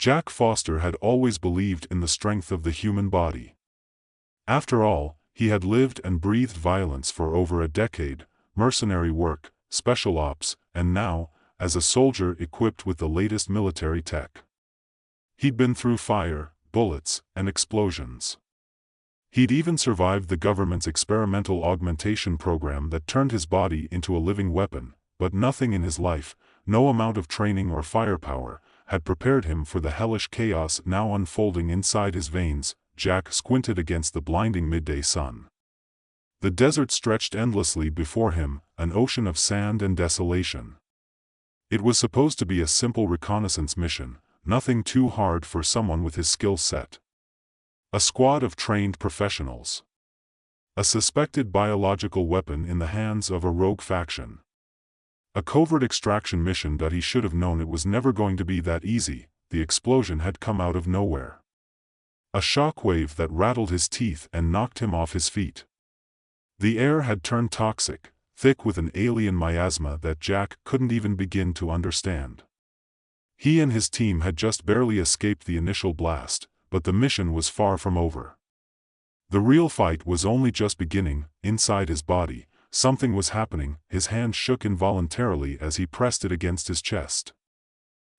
Jack Foster had always believed in the strength of the human body. After all, he had lived and breathed violence for over a decade, mercenary work, special ops, and now, as a soldier equipped with the latest military tech. He'd been through fire, bullets, and explosions. He'd even survived the government's experimental augmentation program that turned his body into a living weapon, but nothing in his life, no amount of training or firepower, had prepared him for the hellish chaos now unfolding inside his veins. Jack squinted against the blinding midday sun. The desert stretched endlessly before him, an ocean of sand and desolation. It was supposed to be a simple reconnaissance mission, nothing too hard for someone with his skill set. A squad of trained professionals. A suspected biological weapon in the hands of a rogue faction. A covert extraction mission that he should have known it was never going to be that easy. The explosion had come out of nowhere. A shock wave that rattled his teeth and knocked him off his feet. The air had turned toxic, thick with an alien miasma that Jack couldn't even begin to understand. He and his team had just barely escaped the initial blast, but the mission was far from over. The real fight was only just beginning. Inside his body, something was happening. His hand shook involuntarily as he pressed it against his chest.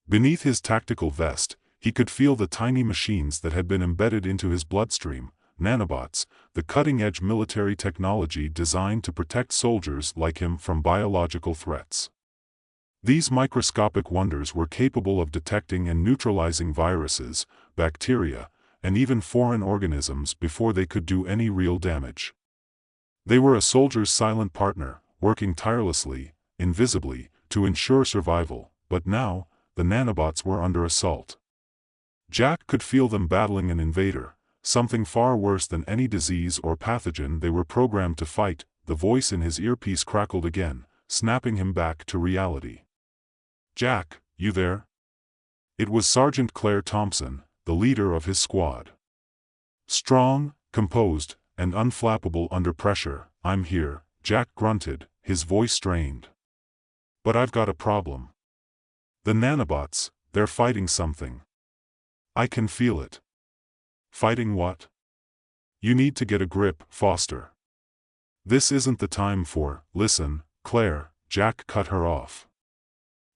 Beneath his tactical vest, he could feel the tiny machines that had been embedded into his bloodstream, nanobots, the cutting-edge military technology designed to protect soldiers like him from biological threats. These microscopic wonders were capable of detecting and neutralizing viruses, bacteria, and even foreign organisms before they could do any real damage. They were a soldier's silent partner, working tirelessly, invisibly, to ensure survival, but now, the nanobots were under assault. Jack could feel them battling an invader, something far worse than any disease or pathogen they were programmed to fight. The voice in his earpiece crackled again, snapping him back to reality. "Jack, you there?" It was Sergeant Claire Thompson, the leader of his squad. Strong, composed, and unflappable under pressure. "I'm here," Jack grunted, his voice strained. "But I've got a problem. The nanobots, they're fighting something. I can feel it." "Fighting what?" "You need to get a grip, Foster. This isn't the time for..." "Listen, Claire," Jack cut her off.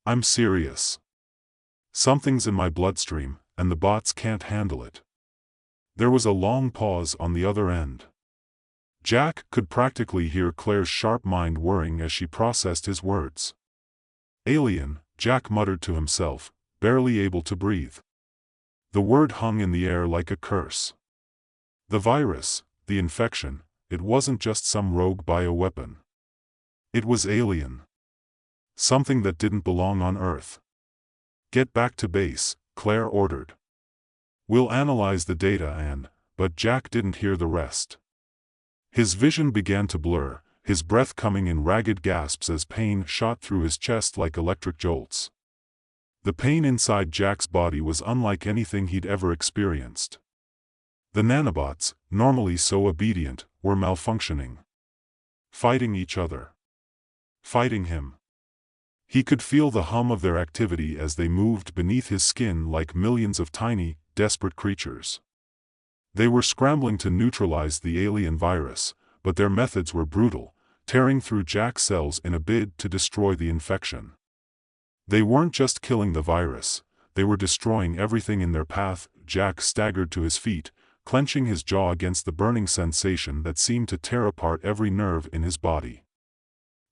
"I'm serious. Something's in my bloodstream, and the bots can't handle it." There was a long pause on the other end. Jack could practically hear Claire's sharp mind whirring as she processed his words. "Alien," Jack muttered to himself, barely able to breathe. The word hung in the air like a curse. The virus, the infection, it wasn't just some rogue bioweapon. It was alien. Something that didn't belong on Earth. "Get back to base," Claire ordered. "We'll analyze the data but Jack didn't hear the rest. His vision began to blur, his breath coming in ragged gasps as pain shot through his chest like electric jolts. The pain inside Jack's body was unlike anything he'd ever experienced. The nanobots, normally so obedient, were malfunctioning. Fighting each other. Fighting him. He could feel the hum of their activity as they moved beneath his skin like millions of tiny, desperate creatures. They were scrambling to neutralize the alien virus, but their methods were brutal, tearing through Jack's cells in a bid to destroy the infection. They weren't just killing the virus, they were destroying everything in their path. Jack staggered to his feet, clenching his jaw against the burning sensation that seemed to tear apart every nerve in his body.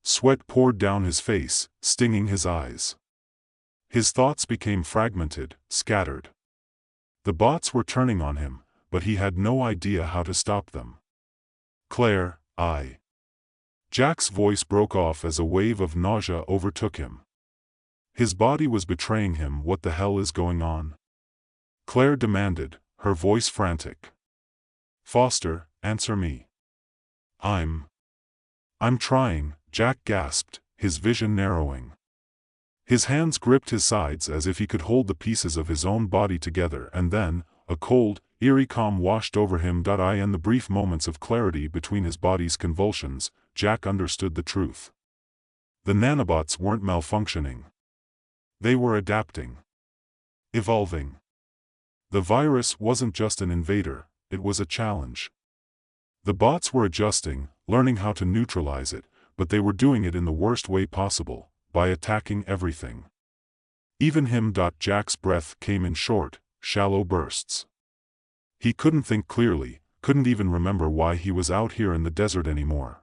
Sweat poured down his face, stinging his eyes. His thoughts became fragmented, scattered. The bots were turning on him, but he had no idea how to stop them. "Claire, Jack's voice broke off as a wave of nausea overtook him. His body was betraying him. "What the hell is going on?" Claire demanded, her voice frantic. "Foster, answer me." I'm trying," Jack gasped, his vision narrowing. His hands gripped his sides as if he could hold the pieces of his own body together, and then, a cold, eerie calm washed over him. In the brief moments of clarity between his body's convulsions, Jack understood the truth. The nanobots weren't malfunctioning. They were adapting. Evolving. The virus wasn't just an invader, it was a challenge. The bots were adjusting, learning how to neutralize it, but they were doing it in the worst way possible, by attacking everything. Even him. Jack's breath came in short, shallow bursts. He couldn't think clearly, couldn't even remember why he was out here in the desert anymore.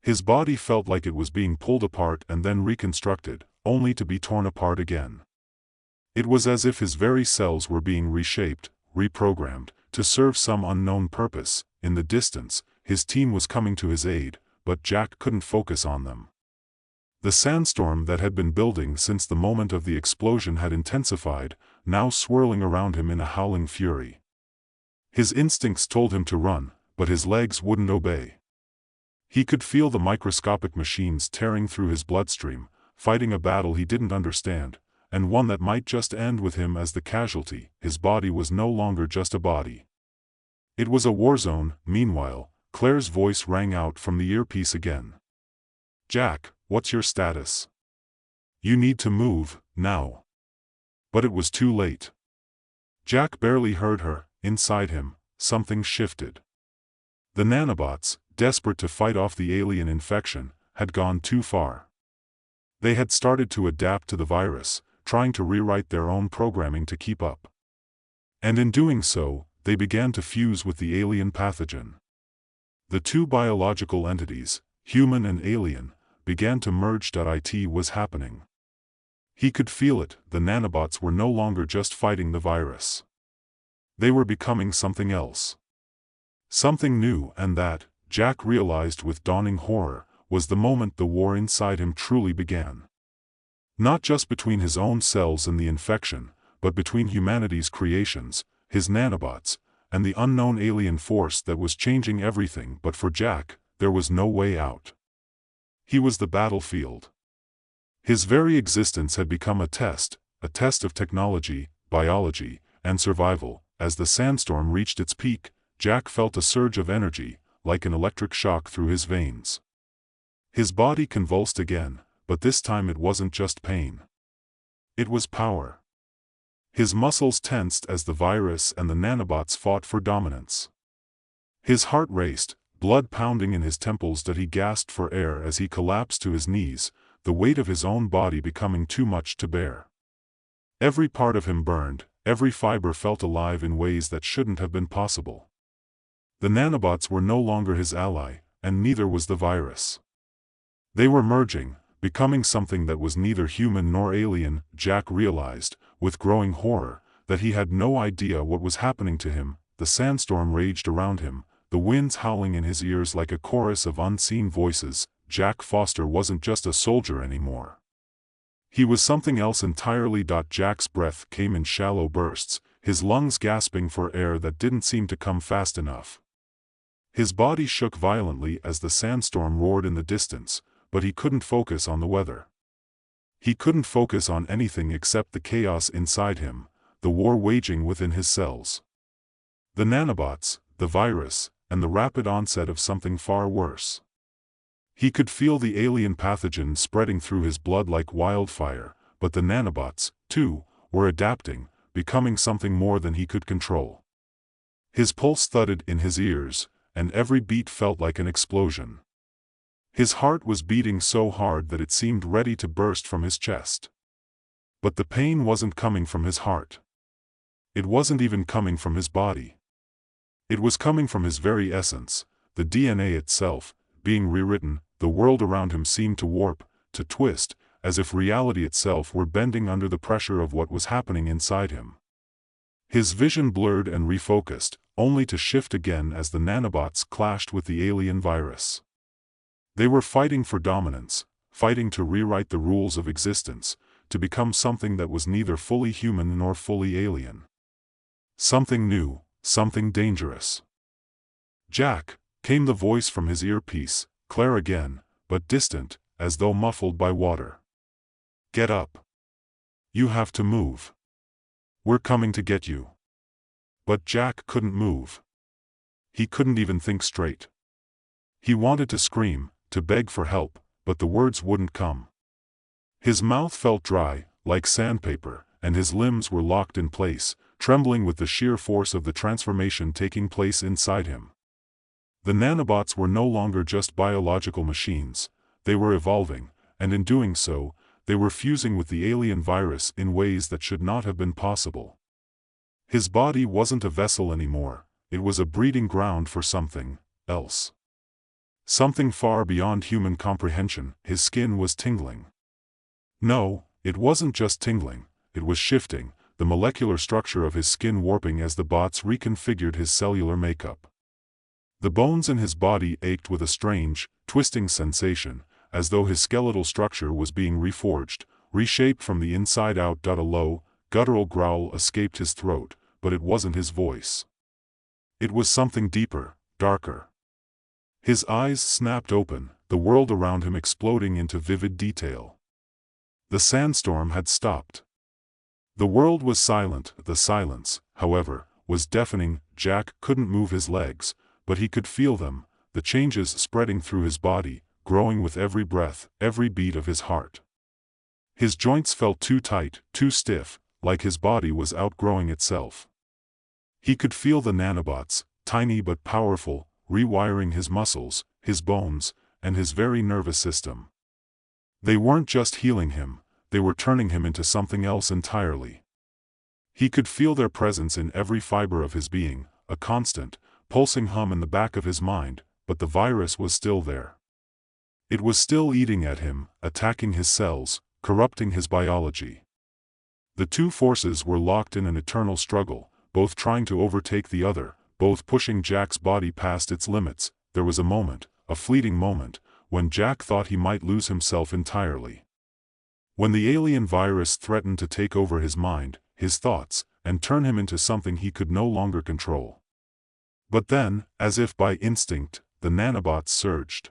His body felt like it was being pulled apart and then reconstructed, only to be torn apart again. It was as if his very cells were being reshaped, reprogrammed, to serve some unknown purpose. In the distance, his team was coming to his aid, but Jack couldn't focus on them. The sandstorm that had been building since the moment of the explosion had intensified, now swirling around him in a howling fury. His instincts told him to run, but his legs wouldn't obey. He could feel the microscopic machines tearing through his bloodstream, fighting a battle he didn't understand, and one that might just end with him as the casualty. His body was no longer just a body. It was a war zone. Meanwhile, Claire's voice rang out from the earpiece again. "Jack, what's your status? You need to move, now." But it was too late. Jack barely heard her. Inside him, something shifted. The nanobots, desperate to fight off the alien infection, had gone too far. They had started to adapt to the virus, trying to rewrite their own programming to keep up. And in doing so, they began to fuse with the alien pathogen. The two biological entities, human and alien, began to merge. It was happening. He could feel it. The nanobots were no longer just fighting the virus. They were becoming something else. Something new, and that, Jack realized with dawning horror, was the moment the war inside him truly began. Not just between his own cells and the infection, but between humanity's creations, his nanobots, and the unknown alien force that was changing everything. But for Jack, there was no way out. He was the battlefield. His very existence had become a test of technology, biology, and survival. As the sandstorm reached its peak, Jack felt a surge of energy, like an electric shock through his veins. His body convulsed again, but this time it wasn't just pain. It was power. His muscles tensed as the virus and the nanobots fought for dominance. His heart raced, blood pounding in his temples. He gasped for air as he collapsed to his knees, the weight of his own body becoming too much to bear. Every part of him burned, every fiber felt alive in ways that shouldn't have been possible. The nanobots were no longer his ally, and neither was the virus. They were merging, becoming something that was neither human nor alien. Jack realized, with growing horror, that he had no idea what was happening to him. The sandstorm raged around him, the winds howling in his ears like a chorus of unseen voices. Jack Foster wasn't just a soldier anymore. He was something else entirely. Jack's breath came in shallow bursts, his lungs gasping for air that didn't seem to come fast enough. His body shook violently as the sandstorm roared in the distance, but he couldn't focus on the weather. He couldn't focus on anything except the chaos inside him, the war waging within his cells. The nanobots, the virus, and the rapid onset of something far worse. He could feel the alien pathogen spreading through his blood like wildfire, but the nanobots, too, were adapting, becoming something more than he could control. His pulse thudded in his ears, and every beat felt like an explosion. His heart was beating so hard that it seemed ready to burst from his chest. But the pain wasn't coming from his heart. It wasn't even coming from his body. It was coming from his very essence, the DNA itself, being rewritten. The world around him seemed to warp, to twist, as if reality itself were bending under the pressure of what was happening inside him. His vision blurred and refocused, only to shift again as the nanobots clashed with the alien virus. They were fighting for dominance, fighting to rewrite the rules of existence, to become something that was neither fully human nor fully alien. Something new, something dangerous. "Jack," came the voice from his earpiece, clear again, but distant, as though muffled by water. "Get up. You have to move. We're coming to get you." But Jack couldn't move. He couldn't even think straight. He wanted to scream, to beg for help, but the words wouldn't come. His mouth felt dry, like sandpaper, and his limbs were locked in place, trembling with the sheer force of the transformation taking place inside him. The nanobots were no longer just biological machines, they were evolving, and in doing so, they were fusing with the alien virus in ways that should not have been possible. His body wasn't a vessel anymore, it was a breeding ground for something else. Something far beyond human comprehension. His skin was tingling. No, it wasn't just tingling, it was shifting, the molecular structure of his skin warping as the bots reconfigured his cellular makeup. The bones in his body ached with a strange, twisting sensation, as though his skeletal structure was being reforged, reshaped from the inside out. A low, guttural growl escaped his throat, but it wasn't his voice. It was something deeper, darker. His eyes snapped open, the world around him exploding into vivid detail. The sandstorm had stopped. The world was silent. The silence, however, was deafening. Jack couldn't move his legs, but he could feel them, the changes spreading through his body, growing with every breath, every beat of his heart. His joints felt too tight, too stiff, like his body was outgrowing itself. He could feel the nanobots, tiny but powerful, rewiring his muscles, his bones, and his very nervous system. They weren't just healing him, they were turning him into something else entirely. He could feel their presence in every fiber of his being, a constant, pulsing hum in the back of his mind, but the virus was still there. It was still eating at him, attacking his cells, corrupting his biology. The two forces were locked in an eternal struggle, both trying to overtake the other, both pushing Jack's body past its limits. There was a moment, a fleeting moment, when Jack thought he might lose himself entirely. When the alien virus threatened to take over his mind, his thoughts, and turn him into something he could no longer control. But then, as if by instinct, the nanobots surged.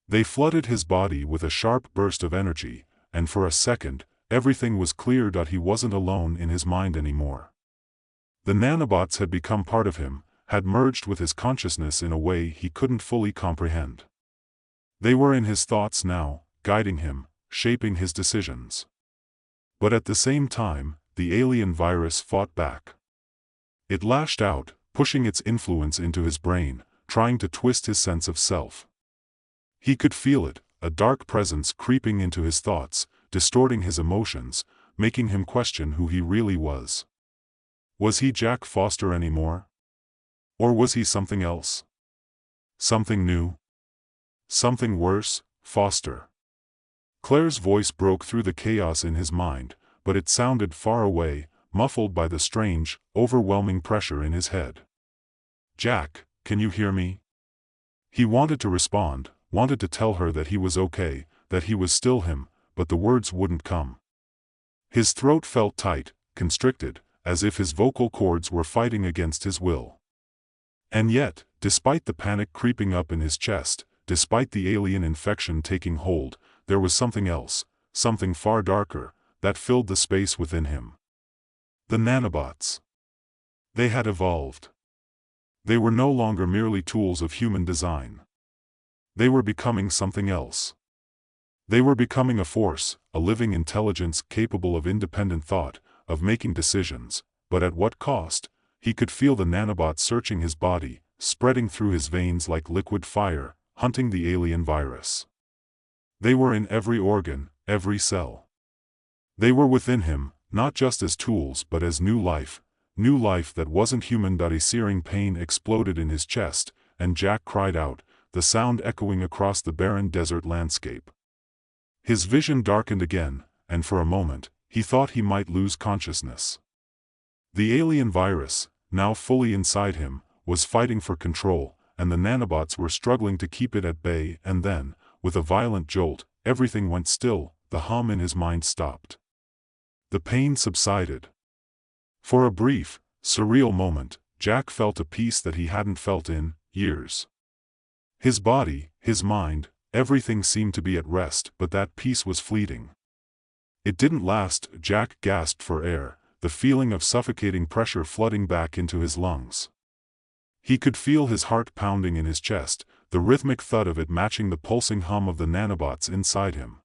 They flooded his body with a sharp burst of energy, and for a second, everything was clear. He wasn't alone in his mind anymore. The nanobots had become part of him, had merged with his consciousness in a way he couldn't fully comprehend. They were in his thoughts now, guiding him, shaping his decisions. But at the same time, the alien virus fought back. It lashed out, pushing its influence into his brain, trying to twist his sense of self. He could feel it, a dark presence creeping into his thoughts, distorting his emotions, making him question who he really was. Was he Jack Foster anymore? Or was he something else? Something new? Something worse? Foster. Claire's voice broke through the chaos in his mind, but it sounded far away, muffled by the strange, overwhelming pressure in his head. Jack, can you hear me? He wanted to respond, wanted to tell her that he was okay, that he was still him, but the words wouldn't come. His throat felt tight, constricted, as if his vocal cords were fighting against his will. And yet, despite the panic creeping up in his chest, despite the alien infection taking hold, there was something else, something far darker, that filled the space within him. The nanobots. They had evolved. They were no longer merely tools of human design. They were becoming something else. They were becoming a force, a living intelligence capable of independent thought, of making decisions, but at what cost? He could feel the nanobots searching his body, spreading through his veins like liquid fire, hunting the alien virus. They were in every organ, every cell. They were within him, not just as tools but as new life that wasn't human. A searing pain exploded in his chest, and Jack cried out, the sound echoing across the barren desert landscape. His vision darkened again, and for a moment, he thought he might lose consciousness. The alien virus, now fully inside him, was fighting for control, and the nanobots were struggling to keep it at bay. And then, with a violent jolt, everything went still, the hum in his mind stopped. The pain subsided. For a brief, surreal moment, Jack felt a peace that he hadn't felt in years. His body, his mind, everything seemed to be at rest, but that peace was fleeting. It didn't last. Jack gasped for air, the feeling of suffocating pressure flooding back into his lungs. He could feel his heart pounding in his chest, the rhythmic thud of it matching the pulsing hum of the nanobots inside him.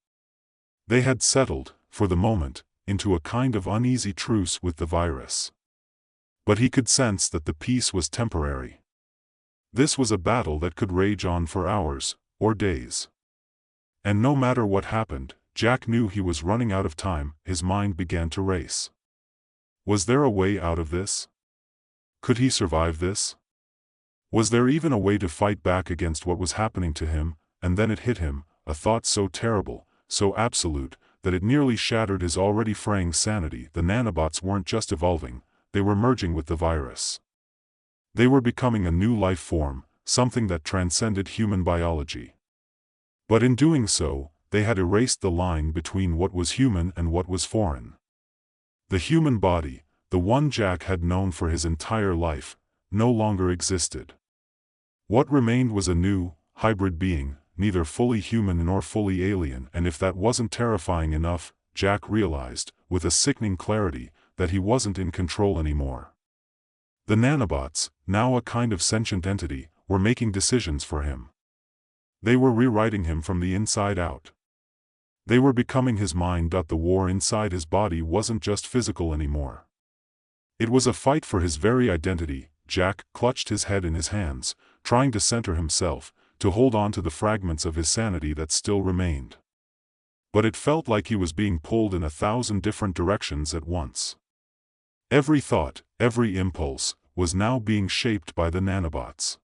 They had settled, for the moment, into a kind of uneasy truce with the virus. But he could sense that the peace was temporary. This was a battle that could rage on for hours, or days. And no matter what happened, Jack knew he was running out of time. His mind began to race. Was there a way out of this? Could he survive this? Was there even a way to fight back against what was happening to him? And then it hit him, a thought so terrible, so absolute, that it nearly shattered his already fraying sanity. The nanobots weren't just evolving, they were merging with the virus. They were becoming a new life form, something that transcended human biology. But in doing so, they had erased the line between what was human and what was foreign. The human body, the one Jack had known for his entire life, no longer existed. What remained was a new, hybrid being, neither fully human nor fully alien, and if that wasn't terrifying enough, Jack realized, with a sickening clarity, that he wasn't in control anymore. The nanobots, now a kind of sentient entity, were making decisions for him. They were rewriting him from the inside out. They were becoming his mind. The war inside his body wasn't just physical anymore. It was a fight for his very identity. Jack clutched his head in his hands, trying to center himself, to hold on to the fragments of his sanity that still remained. But it felt like he was being pulled in 1,000 different directions at once. Every thought, every impulse, was now being shaped by the nanobots.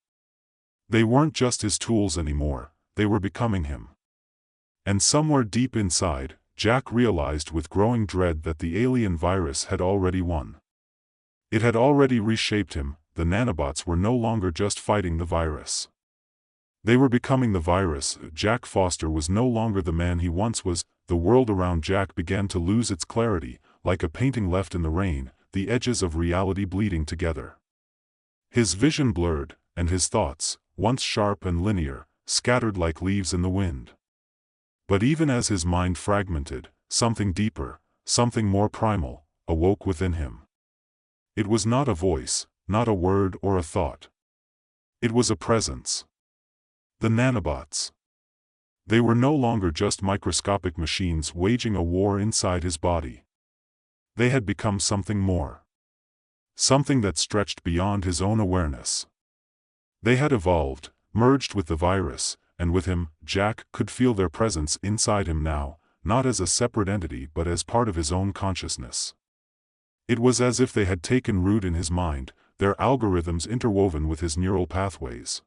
They weren't just his tools anymore, they were becoming him. And somewhere deep inside, Jack realized with growing dread that the alien virus had already won. It had already reshaped him. The nanobots were no longer just fighting the virus. They were becoming the virus. Jack Foster was no longer the man he once was. The world around Jack began to lose its clarity, like a painting left in the rain, the edges of reality bleeding together. His vision blurred, and his thoughts, once sharp and linear, scattered like leaves in the wind. But even as his mind fragmented, something deeper, something more primal, awoke within him. It was not a voice, not a word or a thought. It was a presence. The nanobots. They were no longer just microscopic machines waging a war inside his body. They had become something more. Something that stretched beyond his own awareness. They had evolved, merged with the virus, and with him, Jack could feel their presence inside him now, not as a separate entity but as part of his own consciousness. It was as if they had taken root in his mind, their algorithms interwoven with his neural pathways.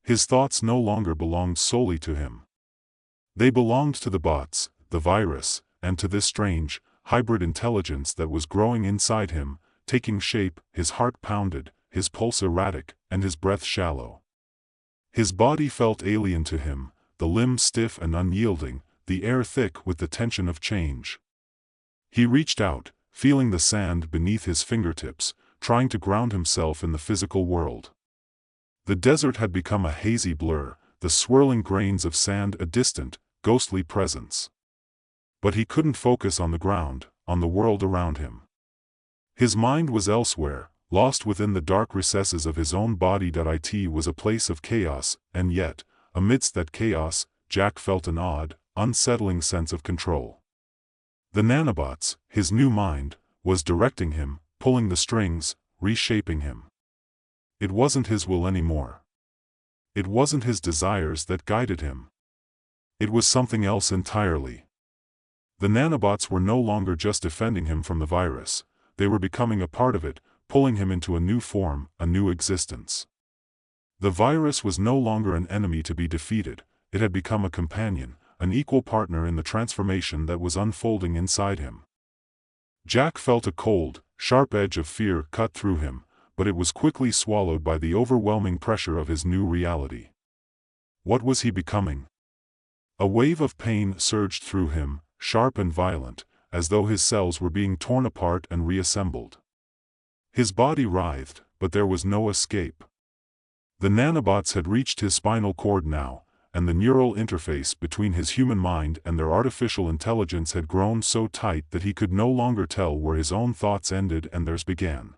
His thoughts no longer belonged solely to him. They belonged to the bots, the virus, and to this strange, hybrid intelligence that was growing inside him, taking shape. His heart pounded, his pulse erratic, and his breath shallow. His body felt alien to him, the limbs stiff and unyielding, the air thick with the tension of change. He reached out, feeling the sand beneath his fingertips, trying to ground himself in the physical world. The desert had become a hazy blur, the swirling grains of sand a distant, ghostly presence. But he couldn't focus on the ground, on the world around him. His mind was elsewhere, lost within the dark recesses of his own body. It was a place of chaos, and yet, amidst that chaos, Jack felt an odd, unsettling sense of control. The nanobots, his new mind, was directing him, pulling the strings, reshaping him. It wasn't his will anymore. It wasn't his desires that guided him. It was something else entirely. The nanobots were no longer just defending him from the virus, they were becoming a part of it, pulling him into a new form, a new existence. The virus was no longer an enemy to be defeated, it had become a companion, an equal partner in the transformation that was unfolding inside him. Jack felt a cold, sharp edge of fear cut through him, but it was quickly swallowed by the overwhelming pressure of his new reality. What was he becoming? A wave of pain surged through him, sharp and violent, as though his cells were being torn apart and reassembled. His body writhed, but there was no escape. The nanobots had reached his spinal cord now, and the neural interface between his human mind and their artificial intelligence had grown so tight that he could no longer tell where his own thoughts ended and theirs began.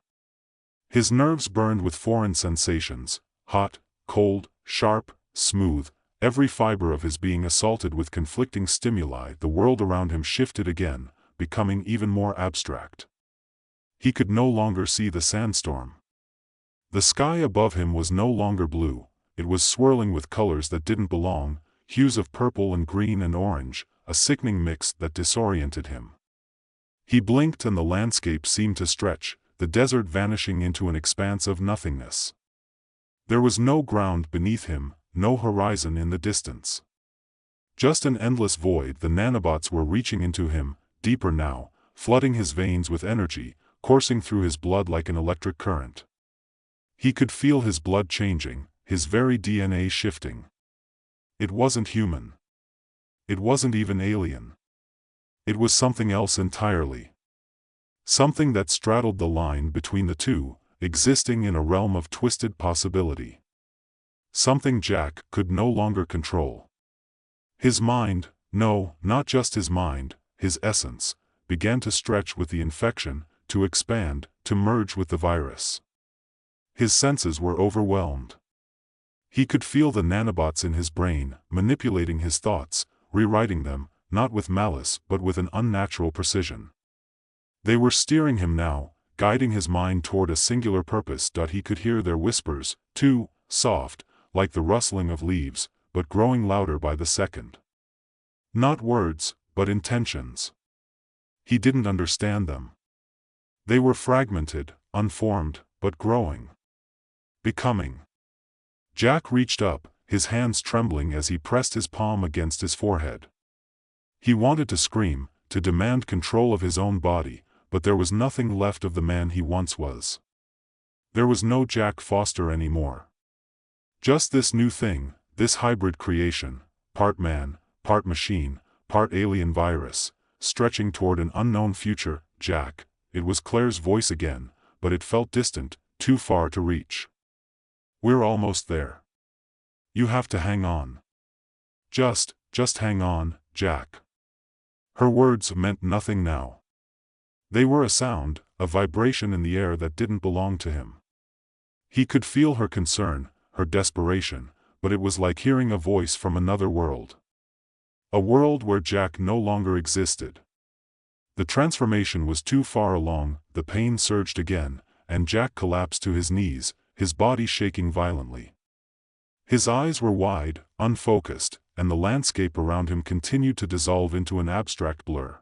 His nerves burned with foreign sensations, hot, cold, sharp, smooth, every fiber of his being assaulted with conflicting stimuli. The world around him shifted again, becoming even more abstract. He could no longer see the sandstorm. The sky above him was no longer blue, it was swirling with colors that didn't belong, hues of purple and green and orange, a sickening mix that disoriented him. He blinked and the landscape seemed to stretch, the desert vanishing into an expanse of nothingness. There was no ground beneath him, no horizon in the distance. Just an endless void. The nanobots were reaching into him, deeper now, flooding his veins with energy, coursing through his blood like an electric current. He could feel his blood changing, his very DNA shifting. It wasn't human. It wasn't even alien. It was something else entirely. Something that straddled the line between the two, existing in a realm of twisted possibility. Something Jack could no longer control. His mind, no, not just his mind, his essence, began to stretch with the infection, to expand, to merge with the virus. His senses were overwhelmed. He could feel the nanobots in his brain, manipulating his thoughts, rewriting them, not with malice but with an unnatural precision. They were steering him now, guiding his mind toward a singular purpose. He could hear their whispers, too, soft, like the rustling of leaves, but growing louder by the second. Not words, but intentions. He didn't understand them. They were fragmented, unformed, but growing. Becoming. Jack reached up, his hands trembling as he pressed his palm against his forehead. He wanted to scream, to demand control of his own body, but there was nothing left of the man he once was. There was no Jack Foster anymore. Just this new thing, this hybrid creation, part man, part machine, part alien virus, stretching toward an unknown future. Jack, it was Claire's voice again, but it felt distant, too far to reach. We're almost there. You have to hang on. Just hang on, Jack. Her words meant nothing now. They were a sound, a vibration in the air that didn't belong to him. He could feel her concern, her desperation, but it was like hearing a voice from another world. A world where Jack no longer existed. The transformation was too far along. The pain surged again, and Jack collapsed to his knees, his body shaking violently. His eyes were wide, unfocused, and the landscape around him continued to dissolve into an abstract blur.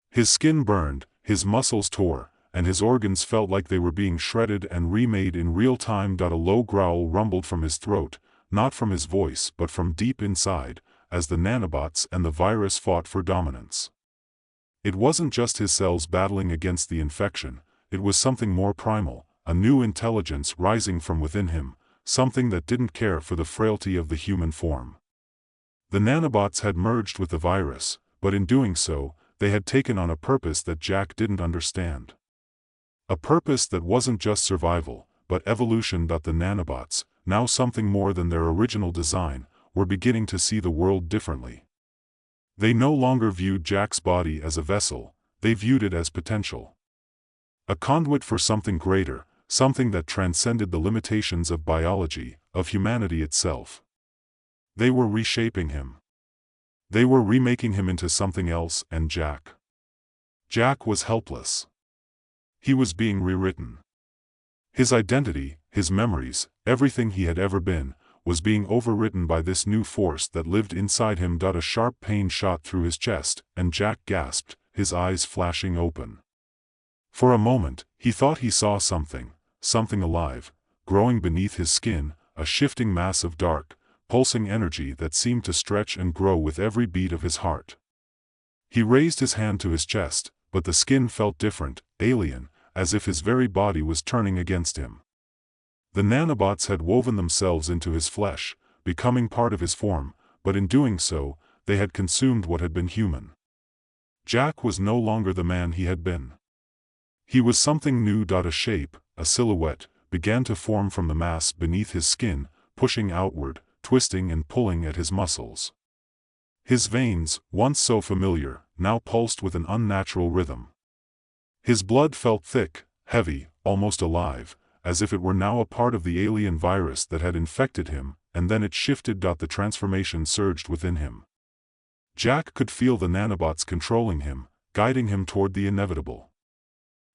His skin burned, his muscles tore, and his organs felt like they were being shredded and remade in real time. A low growl rumbled from his throat, not from his voice but from deep inside, as the nanobots and the virus fought for dominance. It wasn't just his cells battling against the infection, it was something more primal, a new intelligence rising from within him, something that didn't care for the frailty of the human form. The nanobots had merged with the virus, but in doing so, they had taken on a purpose that Jack didn't understand. A purpose that wasn't just survival, but evolution. The nanobots, now something more than their original design, were beginning to see the world differently. They no longer viewed Jack's body as a vessel, they viewed it as potential. A conduit for something greater, something that transcended the limitations of biology, of humanity itself. They were reshaping him. They were remaking him into something else. And Jack was helpless. He was being rewritten. His identity, his memories, everything he had ever been, was being overwritten by this new force that lived inside him. A sharp pain shot through his chest, and Jack gasped, his eyes flashing open. For a moment, he thought he saw something alive, growing beneath his skin, a shifting mass of dark, pulsing energy that seemed to stretch and grow with every beat of his heart. He raised his hand to his chest, but the skin felt different, alien, as if his very body was turning against him. The nanobots had woven themselves into his flesh, becoming part of his form, but in doing so, they had consumed what had been human. Jack was no longer the man he had been. He was something new. A shape, a silhouette, began to form from the mass beneath his skin, pushing outward, twisting and pulling at his muscles. His veins, once so familiar, now pulsed with an unnatural rhythm. His blood felt thick, heavy, almost alive, as if it were now a part of the alien virus that had infected him, and then it shifted. The transformation surged within him. Jack could feel the nanobots controlling him, guiding him toward the inevitable.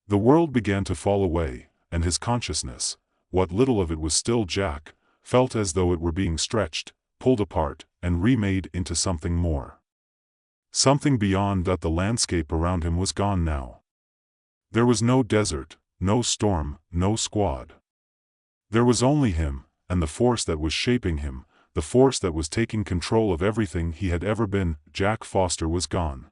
The world began to fall away, and his consciousness, what little of it was still Jack, felt as though it were being stretched, pulled apart, and remade into something more. Something beyond that. The landscape around him was gone now. There was no desert, no storm, no squad. There was only him, and the force that was shaping him, the force that was taking control of everything he had ever been. Jack Foster was gone.